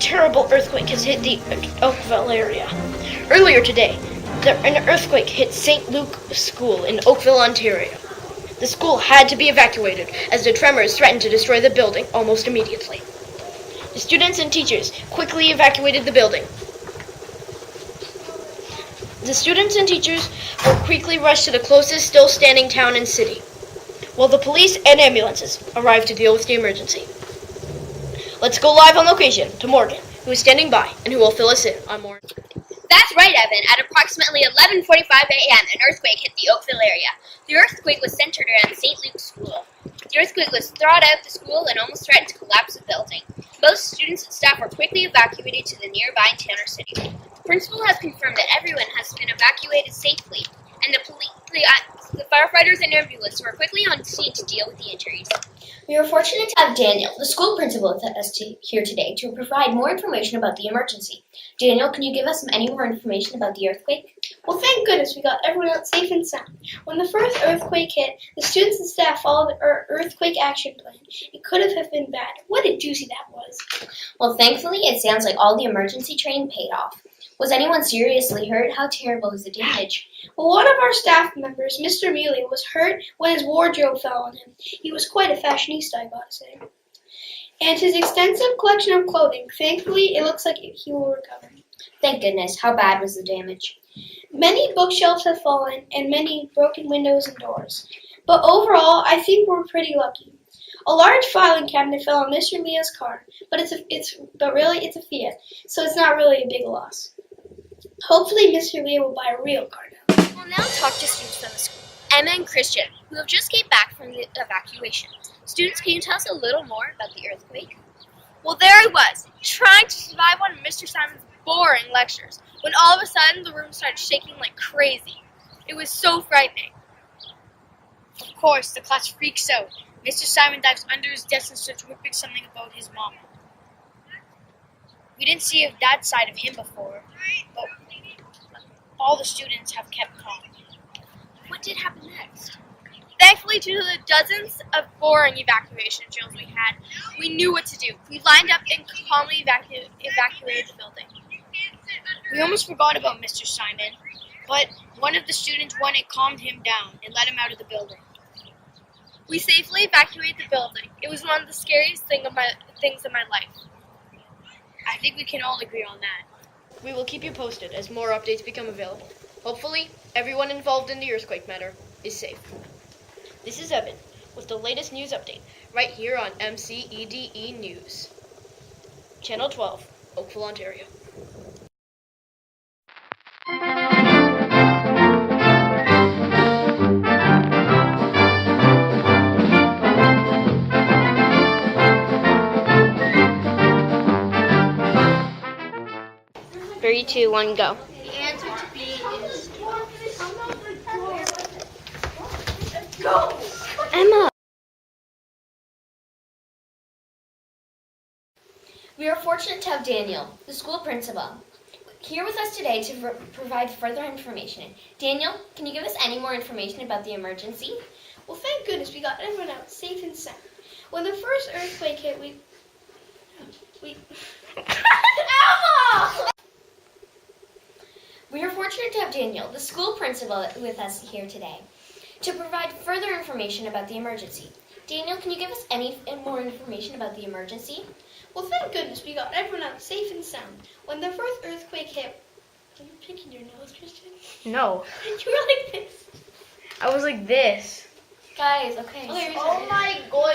terrible earthquake has hit the Oakville area. Earlier today, an earthquake hit St. Luke's School in Oakville, Ontario. The school had to be evacuated as the tremors threatened to destroy the building almost immediately. The students and teachers quickly evacuated the building. The students and teachers were quickly rushed to the closest still standing town and city, while the police and ambulances arrived to deal with the emergency. Let's go live on location to Morgan, who is standing by and who will fill us in on more. That's right, Evan. At approximately 11:45 a.m., an earthquake hit the Oakville area. The earthquake was centered around St. Luke's School. The earthquake was thawed out the school and almost threatened to collapse the building. Most students and staff were quickly evacuated to the nearby town or city. The principal has confirmed that everyone has been evacuated safely, and the firefighters and ambulance were quickly on scene to deal with the injuries. We are fortunate to have Daniel, the school principal, with us here today to provide more information about the emergency. Daniel, can you give us any more information about the earthquake? Well, thank goodness we got everyone out safe and sound. When the first earthquake hit, the students and staff followed the earthquake action plan. It could have been bad. What a doozy that was. Well, thankfully, it sounds like all the emergency training paid off. Was anyone seriously hurt? How terrible is the damage? Well, one of our staff members, Mr. Mealy, was hurt when his wardrobe fell on him. He was quite a fashionista, I gotta say. And his extensive collection of clothing, thankfully, it looks like he will recover. Thank goodness. How bad was the damage? Many bookshelves have fallen and many broken windows and doors. But overall, I think we're pretty lucky. A large filing cabinet fell on Mr. Mia's car, but it's a Fiat, so it's not really a big loss. Hopefully, Mr. Mia will buy a real car now. We'll now talk to students from the school, Emma and Christian, who have just came back from the evacuation. Students, can you tell us a little more about the earthquake? Well, there I was, trying to survive one of Mr. Simon's boring lectures, when all of a sudden the room started shaking like crazy. It was so frightening. Of course, the class freaks out. Mr. Simon dives under his desk and starts whipping something about his mom. We didn't see that side of him before, but all the students have kept calm. What did happen next? Thankfully, due to the dozens of boring evacuation drills we had, we knew what to do. We lined up and calmly evacuated the building. We almost forgot about Mr. Simon, but one of the students went and calmed him down and let him out of the building. We safely evacuated the building. It was one of the scariest things in my life. I think we can all agree on that. We will keep you posted as more updates become available. Hopefully, everyone involved in the earthquake matter is safe. This is Evan with the latest news update right here on MCEDE News. Channel 12, Oakville, Ontario. Three, two, one, go. The answer to B is Emma! We are fortunate to have Daniel, the school principal, here with us today to provide further information. Daniel, can you give us any more information about the emergency? Well, thank goodness we got everyone out safe and sound. When the first earthquake hit, we Emma! We are fortunate to have Daniel, the school principal, with us here today to provide further information about the emergency. Daniel, can you give us any more information about the emergency? Well, thank goodness we got everyone out safe and sound. When the first earthquake hit, are you picking your nose, Christian? No, You were like this. I was like this. Guys, okay. Okay, oh my god.